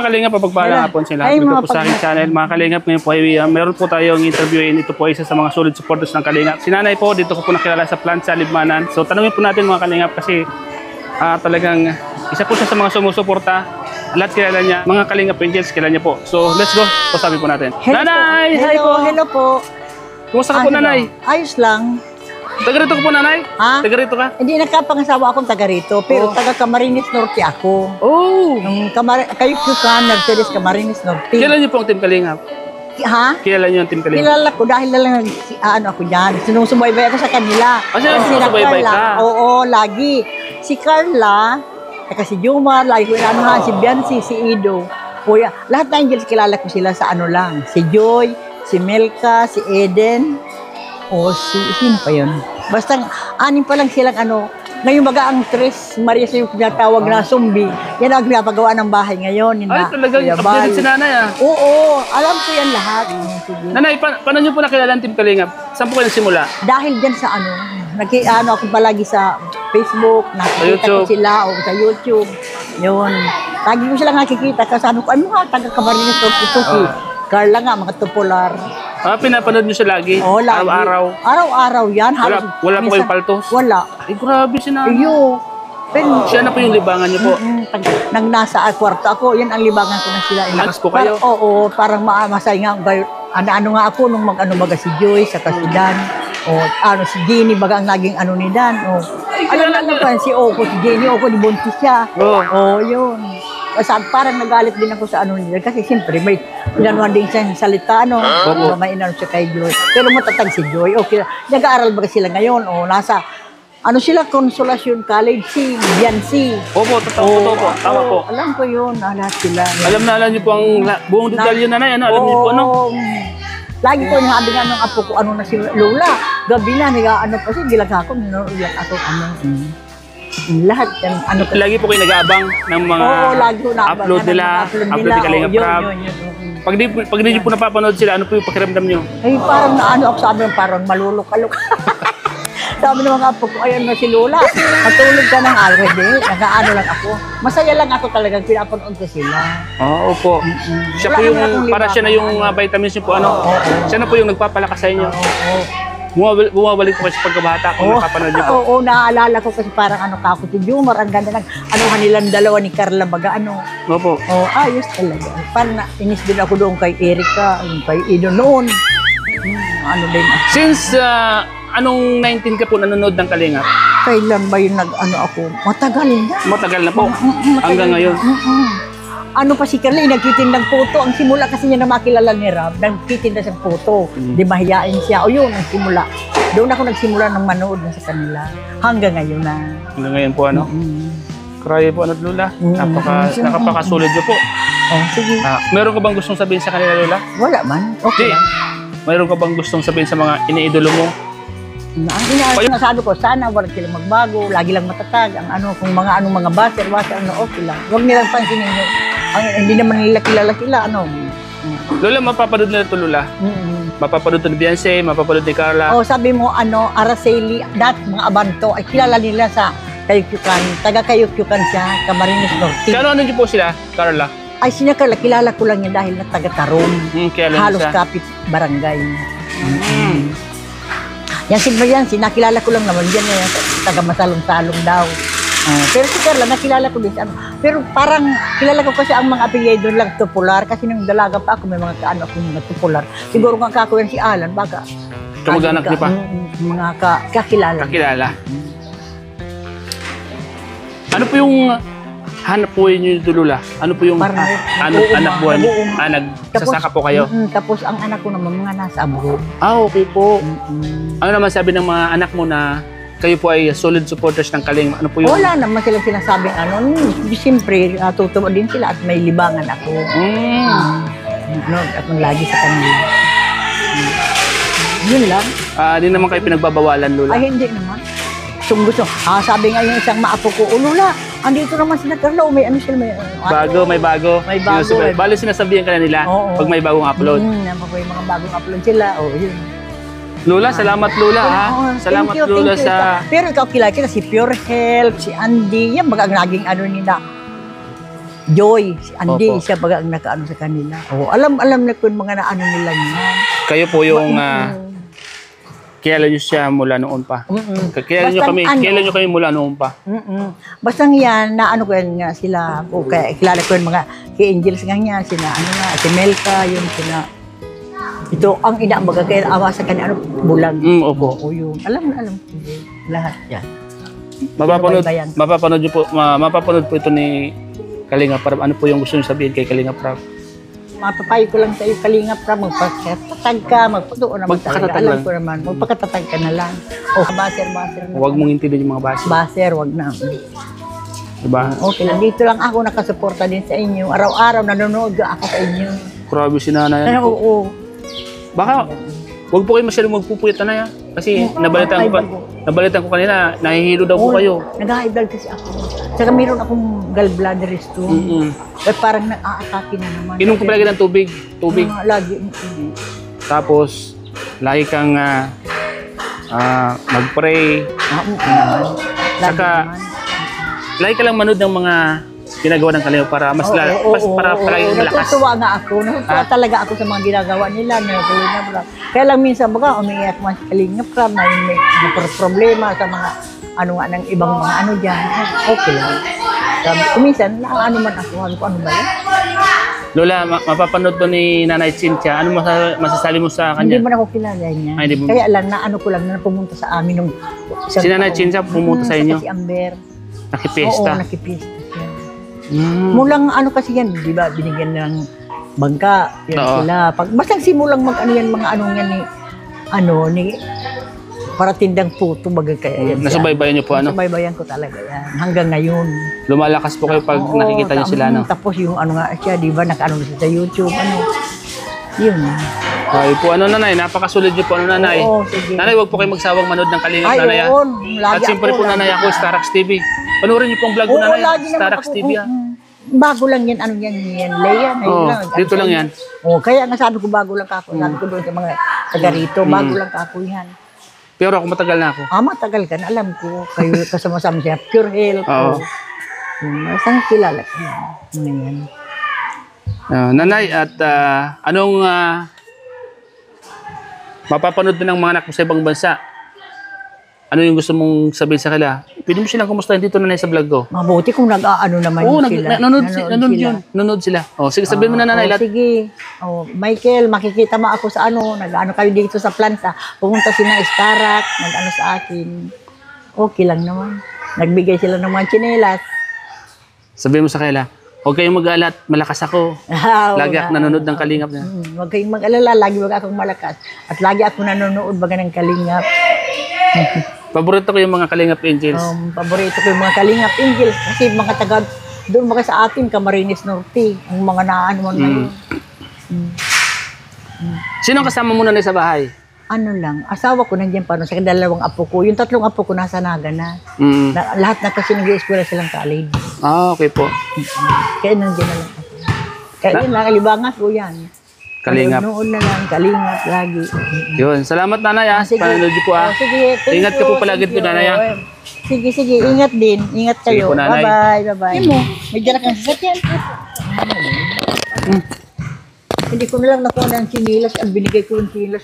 mga kalingap, papagpalang hapon sila. Dito po sa aking channel. Mga kalingap, ngayon po ay meron po tayong interviewin. Ito po ay isa sa mga solid supporters ng kalingap. Si Nanay po, dito ko po nakilala sa plant sa Libmanan. So tanungin po natin mga kalingap kasi talagang isa po siya sa mga sumusuporta. Lahat kilala niya. Mga kalingap angels, kilala niya po. So let's go. Sabi po natin. Hello Nanay! po. Hi po! Hello po. Kumusta ka po, Nanay? Ayos lang. Taga rito ko po, Nanay? Ha? Taga rito ka? Hindi nagkapangasawa akong taga rito, pero taga Camarines Norte ako. Oh! Kayo ka, nagtilis Camarines Norte. Kilala niyo po ang Team Kalingap? Ha? Kilala niyo ang Team Kalingap? Kilala ko dahil na lang ako dyan. Sinusubaybay ako sa kanila. Sinusubaybay ka? Oo, lagi. Si Carla, saka si Jumar, lagi ko inaanohan, si Biancy, si Ido. Kuya, lahat na angels kilala ko sila sa ano lang. Si Joy, si Melka, si Eden, o sino pa yun? Basta anim pa lang silang ano. Ngayon baga ang Tres Maria sa yung pinatawag na zombie. Yan ang pinapagawa ng bahay ngayon. Ay, talagang updated si Nanay Oo, alam ko yan lahat. Nanay, paano niyo po nakilala ang Team Kalingap? Saan po kayo nagsimula? Dahil dyan sa ako palagi sa Facebook, nakikita ko sila o sa YouTube. Yun. Lagi ko sila nakikita. Sabi ko, ano nga, taga-Camarines ito si Carla nga, mga tupular. Pinapanood niyo siya lagi? Oo, lagi. Araw-araw? Araw-araw yan. Wala po kayong paltos? Wala. Ay, grabe si Nanay. Siya na po yung libangan niyo po? Nang nasa kwarto ako, yan ang libangan ko na sila. Lakas po kayo? Oo, parang masay nga. Ano nga ako nung baga si Joy, saka si Dan. Si Jenny, baga ang naging ni Dan. Alam na si Oko, si Jenny, Oko, di buntis siya. Yun. Parang nagalit din ako sa nila. Kasi siyempre, may pinanuhan din siya sa salita, may inano siya kay Joy. Pero matatag si Joy. Okay, nag-aaral ba sila ngayon? Nasa, sila, Consolacion College, si Biancy. Opo, totoo po. Tama po. Alam ko yun, lahat sila. Alam niyo po ang buong detalye, Nanay, Alam niyo po, Lagi ko nabi nga ng apo ko, na si Lola. Gabi na, pa siya, gilag ako, iyak ako, lahat yan, Lagi po kayo nag-aabang ng mga upload nila, upload ni Kalingap Rab. Pag di po napapanood sila, ano po yung pakiramdam nyo? Ay, parang ako sabi, parang malulok-alok. Sabi ng mga apo ko, ayan na si Lola. Matulog ka ng already. Nag-aano lang ako. Masaya lang ako talagang pinapanood ko sila. Opo. Siya po yung, para siya na yung vitamins nyo po, Siya na po yung nagpapalakas sa inyo. Bumabalik po kasi pagkabata kung napapanood niyo po. Oo, naaalala ko kasi parang kako si Jumar, ang ganda ng nilang dalawa ni Carla baga Opo. Ayos talaga. Parang inis din ako doon kay Erika, kay Ido noon. Din. Since anong 19 ka po nanonood ng Kalingap? Kailan ba yung ako? Matagal na. Matagal na po? Hanggang ngayon? Pa si Carla, nagtitindang photo. Ang simula kasi niya na makilala ni Rab, nagtitinda sa photo. Di mahiyain siya. Yun, ang simula. Doon ako nagsimula ng manood na sa kanila. Hanggang ngayon na. Hanggang ngayon po, Krayo po, Lola. Napakasulit niyo po. Sige. Meron ka bang gustong sabihin sa kanila, Lola? Wala man. Okay lang. Meron ka bang gustong sabihin sa mga iniidolo mo? Ang sinasabi ko, sana wala silang magbago, lagi lang matatag, kung mga baser, okay lang. Huwag nilang pansinin nyo. Hindi naman nila kilala sila, Lola, mapapanood na ito, Lola? Mapapanood ni Biancy, mapapanood ni Carla. Sabi mo, Araceli, mga abanto, ay kilala nila sa Kayukyukan, taga-Kayukyukan siya, Camarines Norte. Kano niyo po sila, Carla? Ay, siya Carla, kilala ko lang niya dahil na taga-Tarong. Halos kapit barangay. Yan si Biancy, nakilala ko lang naman yan, taga-masalong-salong daw. Pero si Carla, nakilala ko din. Pero parang kilala ko kasi ang mga apelyido lang tupular. Kasi nung dalaga pa ako, may mga akong mga tupular. Siguro nga kakuyan si Alan, baka. Kamag-anak niyo pa? Mga kakilala. Kakilala. Ano po yung hanap buhay niyo dito, Lola? Ano po yung anak buhay niyo? Nagsasaka po kayo? Tapos ang anak ko naman, mga nasa abroad. Okay po. Ano naman sabi ng mga anak mo na kayo po ay solid supporters ng Kalingap? Ano po yung... Wala naman silang sinasabing siyempre, tutuwa din sila at may libangan ako. At lagi sa kanila. Yun lang. Hindi naman kayo pinagbabawalan, Lola? Ay, hindi naman. Gusto. Sabi nga yung isang maapo ko, Lola, andito naman sila Carla, may sila, may bago. May bago. Bali sinasabihan ka na nila pag may bagong upload. May mga bagong upload sila, yun. Lola, salamat Lola Salamat Lola sa... Pero ikaw kilala kita, si Pure Health, si Andy, yan baga naging nila. Joy, si Andy, Opo. siya baga ang nakaano sa kanila. Oh, alam na ko yung mga naano nila yan. Kayo po yung kilala nyo siya mula noon pa. Kilala nyo kami mula noon pa. Basta yan, naano ko yan nga sila, o kaya kilala ko yung mga kay Angels nga niya, sina ano nga, si Melka, yun sina, ito ang inaambaga kaya awa sa kanya, ano, bulag. Opo. O yun, alam ko, lahat yan. Mapapanood po ito ni Kalinga Prab. Ano po yung gusto niyo sabihin kay Kalinga Prab? Mapapayo ko lang sa iyo, Kalinga Prab, magpakatatag ka, magpatuon naman talaga. Alam ko naman, magpakatatag ka na lang. O, baser na. Huwag mong intindihin yung mga base. Baser, wag na. Diba? Okay lang, dito lang ako nakasuporta din sa inyo. Araw-araw nanonood ako sa inyo. Grabe si nanay. Ano, oo. Baka, wag po kayo masyadong magpupuyat na kasi nabalitan ko kanina, nahihilo daw po kayo. Nag-high blood kasi ako. Saka meron akong gallbladder stone. Eh, parang nag-aatake na naman. Inom ko palagi ng tubig. Lagi. Tapos, lagi kang mag-pray. Saka, lagi ka lang manood ng mga ginagawa ng Kalinga para para palagi malakas. Natutuwa nga ako. Natutuwa talaga ako sa mga ginagawa nila. Kaya lang minsan baga, umiiyak man si Kalinga Prab, may problema sa mga ano nga ng ibang mga ano dyan. Okay lang. Minsan, ano man ako, ano ba yan? Lola, mapapanood to ni Nanay Cynthia. Ano masasabi mo sa kanya? Hindi mo na ako kilala niya. Kaya lang, ano ko lang na pumunta sa amin nung si Nanay Cynthia pumunta sa inyo? Si Amber. Nakipista? Oo, nakipista siya. Mulang ano kasi yan, di ba? Binigyan ng bangka. Yan sila. Basta simulang mag-ano yan, mga ano yan ni para tindang puto bagay kaya yan. Nasubaybayan niyo po ano? Nasubaybayan ko talaga yan. Hanggang ngayon. Lumalakas po kayo pag nakikita niyo sila, no? Tapos yung ano nga siya, di ba? Naka-ano siya sa YouTube, ano. Yun. Ay po, ano nanay, napakasulid niyo po, ano nanay. Oo, sige. Nanay, huwag po kayo magsawang manood ng Kalinga, Ay, nanay. oo, lagi at siyempre po nanay ako, Starax TV. Panoorin niyo po ang vlog ko, nanay. Starax TV. Bago lang yan, ano yan, Leia. Dito lang yan. Kaya nga sabi ko, bago lang ako. Sabi ko doon sa mga taga rito, bago lang ako yan. Pero ako matagal na ako. Matagal ka na. Alam ko, kayo kasama-sama siya. Pure health. Oo. Saan kilala ko yan? Nanay, at anong mapapanood din ng mga anak mo sa ibang bansa? Ano yung gusto mong sabihin sa kanila? Pwede mo silang kumustahin dito, nanay, sa vlog ko. Mabuti kung nag-aano naman sila. Nanonood sila. Sige, sabihin mo na, nanay. Sige. Michael, makikita mo ako sa nag-ano kayo dito sa planta. Pumunta sila Starax, nag-ano sa akin. Okay lang naman. Nagbigay sila ng mga tsinelas. Sabihin mo sa kanila, huwag kayong mag-alat, malakas ako. Lagi ako nanonood ng Kalingap na. Huwag kayong mag-alala, lagi wag akong malakas. At lagi ako nanonood baga ng Kalingap. Paborito ko yung mga Kalingap Angels. Paborito ko yung mga Kalingap Angels. Kasi mga taga, doon mga sa atin, Camarines Norte. Ang mga naano mo na yun. Sino ang kasama mo na sa bahay? Ano lang, asawa ko nandiyan pa sa dalawang apo ko. Yung tatlong apo ko nasa Naga na. Lahat na kasi nag-i-eskwela silang college. Okay po. Kaya nandiyan na lang ako. Kaya yun lang, alibangat ko yan. Kalingap. Noon na lang, Kalingap lagi. Yun, salamat nanay Panonood niyo po Sige, ingat ka po palagi po nanay Sige, ingat din. Ingat kayo. Po, bye-bye. May dala kang sasakyan. Hindi ko na lang nakuha ng sinilas. Ang binigay ko yung sinilas.